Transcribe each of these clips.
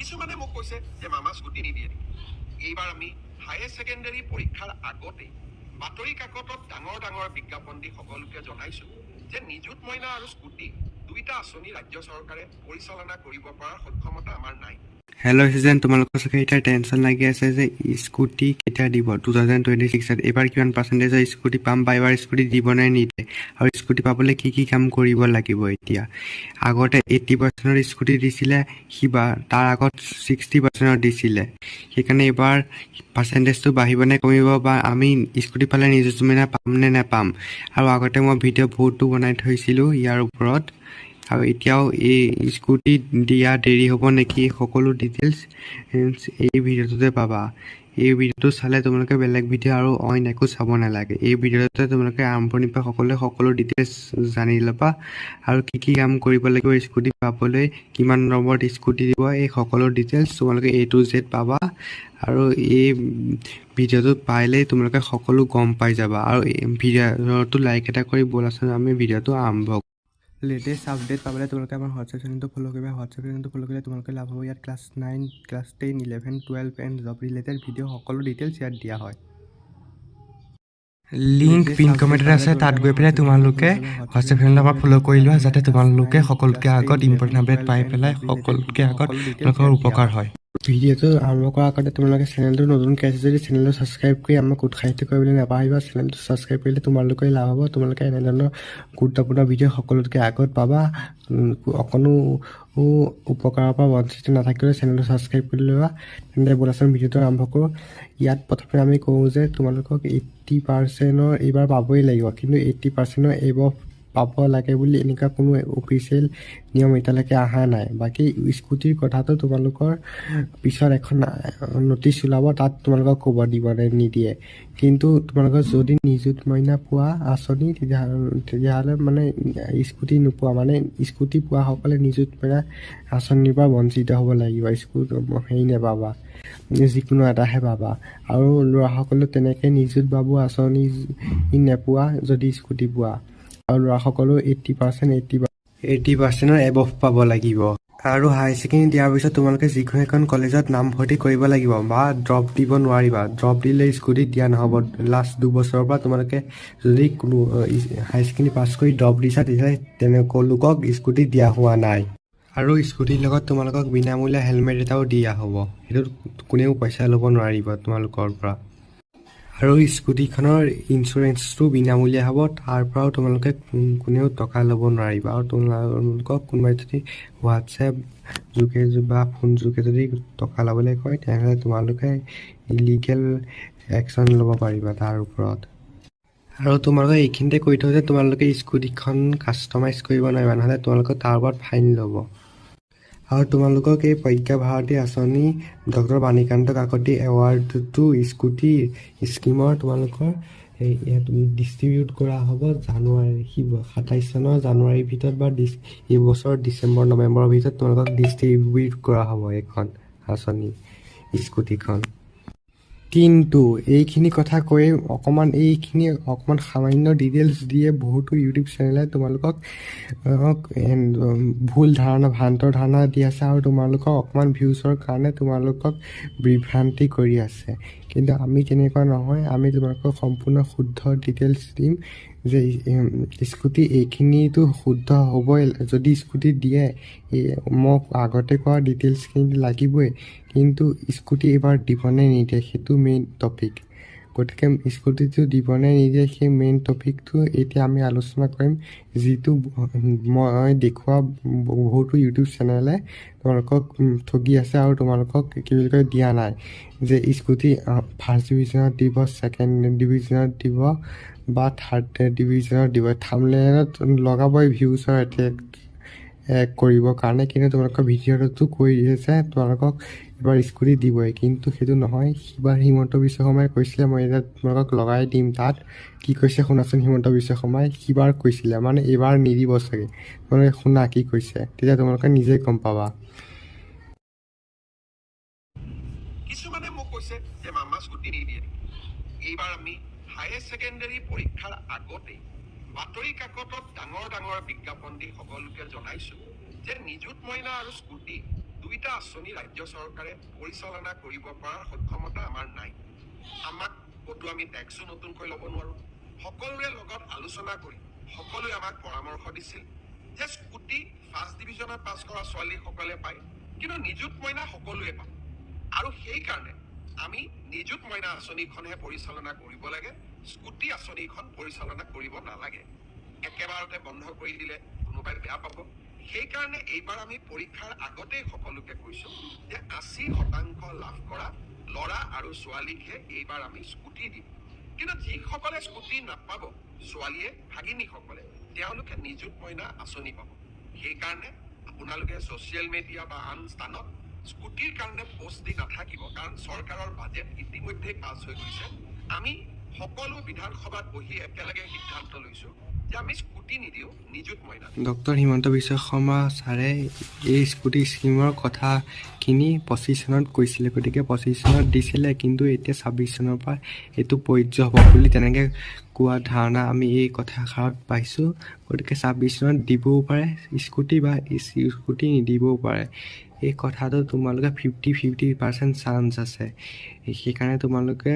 কিছুমানে মোক কৈছে যে মামা স্কুটি নিদিয়ে। এইবাৰ আমি হায়াৰ ছেকেণ্ডাৰী পৰীক্ষাৰ আগতে বাতৰি কাকতত ডাঙৰ ডাঙৰ বিজ্ঞাপন দি সকলোকে জনাইছো যে নিযুত মইনা আৰু স্কুটি দুইটা আঁচনি ৰাজ্য চৰকাৰে পৰিচালনা কৰিব পৰাৰ সক্ষমতা আমাৰ নাই। হেল্ল' ষ্টুডেণ্ট, তোমালোকৰ চাগে এতিয়া টেনশ্যন লাগি আছে যে স্কুটি কেতিয়া দিব 2026ত। এইবাৰ কিমান পাৰ্চেণ্টেজৰ স্কুটি পাম বা এইবাৰ স্কুটি দিব নে নিদিয়ে, আৰু স্কুটি পাবলৈ কি কি কাম কৰিব লাগিব। এতিয়া আগতে 80% স্কুটি দিছিলে, সিবাৰ তাৰ আগত 60% দিছিলে। সেইকাৰণে এইবাৰ পাৰ্চেণ্টেজটো বাঢ়িব নে কমিব, বা আমি স্কুটি পালে নিযুত মইনা পাম নে নেপাম। আৰু আগতে মই ভিডিঅ' বহুতো বনাই থৈছিলোঁ ইয়াৰ ওপৰত, আৰু এতিয়াও এই স্কুটি দিয়া দেৰি হ'ব নেকি সকলো ডিটেইলছ এই ভিডিঅ'টোতে পাবা। এই ভিডিঅ'টো চালে তোমালোকে বেলেগ ভিডিঅ' আৰু অইন একো চাব নালাগে। এই ভিডিঅ'টোতে তোমালোকে আৰম্ভণিৰ পৰা সকলো ডিটেইলছ জানি ল'বা, আৰু কি কি কাম কৰিব লাগিব স্কুটি পাবলৈ, কিমান নম্বৰত স্কুটি দিব, এই সকলো ডিটেইলছ তোমালোকে A to Z পাবা। আৰু এই ভিডিঅ'টো পাইলেই তোমালোকে সকলো গম পাই যাবা। আৰু ভিডিঅ'টো লাইক এটা কৰি ব'লাচোন আমি ভিডিঅ'টো আৰম্ভ। লেটেষ্ট আপডেট পাবলৈ তোমালোকে আমাৰ হোৱাটছএপ চেনেলটো ফ'ল' কৰিবা। হোৱাটছএপ চেনেলটো ফ'ল' কৰিলে তোমালোকে লাভ হ'ব। ইয়াত class 9, class 10, 11, 12 and job related video' সকলো ডিটেইলছ ইয়াত দিয়া হয়। লিংক পিন কমেণ্টত আছে, তাত গৈ পেলাই তোমালোকে হোৱাটছএপ চেনেলটো আমাৰ ফ'ল' কৰি লোৱা, যাতে তোমালোকে সকলোতকৈ আগত ইম্পৰ্টেণ্ট আপডেট পাই পেলাই সকলোতকৈ আগত তোমালোকৰ উপকাৰ হয়। ভিডিঅ'টো আৰম্ভ কৰাৰ আগতে তোমালোকে চেনেলটো নতুনকৈ আছে যদি চেনেলটো ছাবস্ক্ৰাইব কৰি আমাক উৎসাহিত কৰিবলৈ নাপাহৰিবা। চেনেলটো ছাবস্ক্ৰাইব কৰিলে তোমালোকে লাভ হ'ব। তোমালোকে এনেধৰণৰ গুৰুত্বপূৰ্ণ ভিডিঅ' সকলোতকৈ আগত পাবা। অকণো উপকাৰৰ পৰা বঞ্চিত নাথাকিলে চেনেলটো ছাবস্ক্ৰাইব কৰি লোৱা। তেন্তে ব'লাচোন ভিডিঅ'টো আৰম্ভ কৰোঁ। ইয়াত প্ৰথমে আমি কওঁ যে তোমালোকক 80% এইবাৰ পাবই লাগিব, কিন্তু 80% এইবাৰ পাব লাগে বুলি এনেকুৱা কোনো অফিচিয়েল নিয়ম এতিয়ালৈকে অহা নাই। বাকী স্কুটিৰ কথাটো তোমালোকৰ পিছত এখন ন'টিচ ওলাব, তাত তোমালোকক ক'ব দিব নে নিদিয়ে। কিন্তু তোমালোকৰ যদি নিযুত মইনা পোৱা আঁচনি, তেতিয়াহ'লে মানে স্কুটি নোপোৱা, মানে স্কুটি পোৱাসকলে নিযুত মইনা আঁচনিৰ পৰা বঞ্চিত হ'ব লাগিব। হেৰি নেপাবা, যিকোনো এটাহে পাবা। আৰু ল'ৰাসকলেও তেনেকৈ নিযুত বাবু আঁচনি নেপোৱা যদি স্কুটি পোৱা। আৰু ল'ৰাসকলেও 80% এবভ পাব লাগিব। আৰু হায়াৰ ছেকেণ্ডেৰী দিয়াৰ পিছত তোমালোকে যিকোনো এখন কলেজত নামভৰ্তি কৰিব লাগিব, বা ড্ৰপ দিব নোৱাৰিবা। ড্ৰপ দিলে স্কুটি দিয়া নহ'ব। লাষ্ট 2 বছৰৰ পৰা তোমালোকে যদি কোনো হায়াৰ ছেকেণ্ডেৰী পাছ কৰি ড্ৰপ দিছা, তেতিয়াহ'লে তেওঁলোকক স্কুটি দিয়া হোৱা নাই। আৰু স্কুটিৰ লগত তোমালোকক বিনামূলীয়া হেলমেট এটাও দিয়া হ'ব। সেইটোত কোনেও পইচা ল'ব নোৱাৰিব তোমালোকৰ পৰা। আৰু স্কুটিখনৰ ইঞ্চুৰেঞ্চটো বিনামূলীয়া হ'ব, তাৰ পৰাও তোমালোকে কোনেও টকা ল'ব নোৱাৰিবা। আৰু তোমালোকক কোনোবাই যদি হোৱাটছএপ যোগে বা ফোন যোগে যদি টকা ল'বলৈ কয়, তেনেহ'লে তোমালোকে ইলিগেল একশ্যন ল'ব পাৰিবা তাৰ ওপৰত। আৰু তোমালোকে এইখিনিতে কৈ থওঁ যে তোমালোকে স্কুটিখন কাষ্টমাইজ কৰিব নোৱাৰিবা, নহ'লে তোমালোকক তাৰ ওপৰত ফাইন ল'ব। আৰু তোমালোকক এই প্ৰজ্ঞা ভাৰতী আঁচনি ডক্টৰ বাণীকান্ত কাকতি এৱাৰ্ডটো স্কুটি স্কিমৰ তোমালোকৰ ইয়াত ডিষ্ট্ৰিবিউট কৰা হ'ব জানুৱাৰী 27 চনৰ জানুৱাৰীৰ ভিতৰত, বা এইবছৰ ডিচেম্বৰ নৱেম্বৰৰ ভিতৰত তোমালোকক ডিষ্ট্ৰিবিউট কৰা হ'ব এইখন আঁচনি স্কুটিখন। কিন্তু এইখিনি কথা কৈয়ে অকণমান সামান্য ডিটেইলছ দিয়ে বহুতো ইউটিউব চেনেলে তোমালোকক ভ্ৰান্তৰ ধাৰণা দি আছে, আৰু তোমালোকক অকণমান ভিউজৰ কাৰণে তোমালোকক বিভ্ৰান্তি কৰি আছে। কিন্তু আমি তেনেকুৱা নহয়, আমি তোমালোকক সম্পূৰ্ণ শুদ্ধ ডিটেইলছ দিম যে স্কুটি এইখিনিতো শুদ্ধ হ'বই। যদি স্কুটি দিয়ে, মোক আগতে কোৱা ডিটেইলছখিনি লাগিবই, কিন্তু স্কুটি এইবাৰ দিবনে নিদিয়ে সেইটো মেইন টপিক। গতিকে স্কুটিটো দিবনে নিদিয়ে সেই মেইন টপিকটো এতিয়া আমি আলোচনা কৰিম। যিটো মই দেখুওৱা বহুতো ইউটিউব চেনেলে তোমালোকক ঠগি আছে, আৰু তোমালোকক কি বুলি কয় দিয়া নাই যে স্কুটি ফাৰ্ষ্ট ডিভিজনত দিব, ছেকেণ্ড ডিভিজনত দিব, বা থাৰ্ড ডিভিজনত দিব। থাম্বনেইলত লগাবই ভিউজৰ এটেক কৰিবৰ কাৰণে, কিন্তু তোমালোকৰ ভিডিঅ'টো কৈ দিয়ে যে তোমালোকক এবাৰ স্কুটি দিবই, কিন্তু সেইটো নহয়। সিবাৰ হিমন্ত বিশ্ব শৰ্মাই কৈছিলে, মই এতিয়া তোমালোকক লগাই দিম। তাত কি কৈছে শুনাচোন। হিমন্ত বিশ্ব শৰ্মাই সিবাৰ কৈছিলে, মানে এইবাৰ নিদিব চাগে। তোমালোকে শুনা কি কৈছে, তেতিয়া তোমালোকে নিজেই গম পাবা। কিছুমানে মোক কৈছে যে মামা স্কুটি নিদিয়ে। এইবাৰ আমি হায়াৰ ছেকেণ্ডাৰী পৰীক্ষাৰ আগতে বাতৰি কাকতত ডাঙৰ ডাঙৰ বিজ্ঞাপন দি সকলোকে জনাইছো যে নিযুত মইনা আৰু স্কুটি দুইটা আঁচনি ৰাজ্য চৰকাৰে পৰিচালনা কৰিব পৰাৰ সক্ষমতা আমাৰ নাই। আমাক ক'তো আমি টেক্সো নতুনকৈ ল'ব নোৱাৰো। সকলোৰে লগত আলোচনা কৰি সকলোৱে আমাক পৰামৰ্শ দিছিল যে স্কুটি ফাৰ্ষ্ট ডিভিজনত পাছ কৰা ছোৱালীসকলে পায়, কিন্তু নিযুত মইনা সকলোৱে পায়। আৰু সেইকাৰণে আমি নিযুত মইনা আঁচনিখনহে পৰিচালনা কৰিব লাগে, স্কুটি আঁচনিখন পৰিচালনা কৰিব নালাগে। একেবাৰতে বন্ধ কৰি দিলে কোনোবাই বেয়া পাব। সেইকাৰণে এইবাৰ আমি পৰীক্ষাৰ আগতেই সকলোকে কৈছো যে 80% লাভ কৰা ল'ৰা আৰু ছোৱালীকহে এইবাৰ আমি স্কুটি দিম। কিন্তু যিসকলে স্কুটি নাপাব, ছোৱালীয়ে ভাগিনীসকলে, তেওঁলোকে নিযুত মইনা আঁচনি পাব। সেইকাৰণে আপোনালোকে ছ'চিয়েল মিডিয়া বা আন স্থানত স্কুটিৰ কাৰণে পোষ্ট দি নাথাকিব, কাৰণ চৰকাৰৰ বাজেট ইতিমধ্যেই পাছ হৈ গৈছে। আমি সকলো বিধানসভাত বহি একেলগে সিদ্ধান্ত লৈছো যে আমি স্কুটি নিদিওঁ, নিযুত মইনা। ডক্টৰ হিমন্ত বিশ্ব শৰ্মা ছাৰে এই স্কুটি স্কিমৰ কথাখিনি 25 চনত কৈছিলে, গতিকে 25 চনত দিছিলে, কিন্তু এতিয়া 26 চনৰ পৰা এইটো প্ৰযোজ্য হ'ব বুলি তেনেকৈ কোৱা ধাৰণা আমি এই কথাষাৰত পাইছোঁ। গতিকে 26 চনত দিবও পাৰে স্কুটি বা স্কুটি নিদিবও পাৰে। এই কথাটো তোমালোকে 50% চান্স আছে। সেইকাৰণে তোমালোকে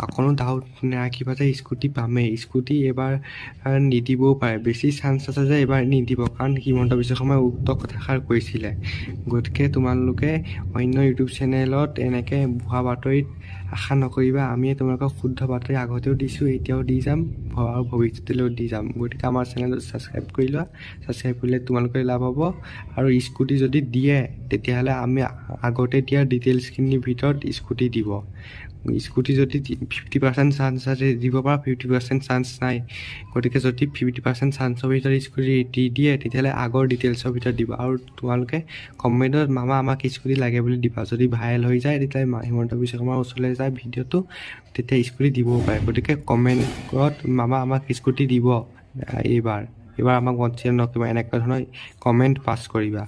অকণো ডাউট নাৰাখিবা যে স্কুটি পামেই। স্কুটি এইবাৰ নিদিবও পাৰে, বেছি চান্স আছে যে এইবাৰ নিদিব, কাৰণ হিমন্ত বিশ্ব শৰ্মাই উক্ত কথাষাৰ কৈছিলে। গতিকে তোমালোকে অন্য ইউটিউব চেনেলত এনেকৈ ভুৱা বাতৰিত আশা নকৰিবা। আমি তোমালোকক শুদ্ধ বাতৰি আগতেও দিছোঁ, এতিয়াও দি যাম আৰু ভৱিষ্যতলৈও দি যাম। গতিকে আমাৰ চেনেলটো ছাবস্ক্ৰাইব কৰি লোৱা। ছাবস্ক্ৰাইব কৰিলে তোমালোকে লাভ হ'ব। আৰু স্কুটি যদি দিয়ে তেতিয়াহ'লে আমি আগতে দিয়া ডিটেইলছখিনিৰ ভিতৰত স্কুটি দিব। স্কুটি যদি 50% চান্স আছে দিব পৰা, 50% চান্স নাই। গতিকে যদি 50% চান্সৰ ভিতৰত স্কুটি দি দিয়ে তেতিয়াহ'লে আগৰ ডিটেইলছৰ ভিতৰত দিব। আৰু তোমালোকে কমেণ্টত মামা আমাক স্কুটি লাগে বুলি দিবা। যদি ভাইৰেল হৈ যায় তেতিয়াহ'লে হিমন্ত বিশ্ব শৰ্মাৰ ওচৰলৈ যায় ভিডিঅ'টো, তেতিয়া স্কুটি দিবও পাৰে। গতিকে কমেণ্টত মামা আমাক স্কুটি দিব এইবাৰ আমাক বঞ্চিত নকৰিবা, এনেকুৱা ধৰণৰ কমেণ্ট পাছ কৰিবা।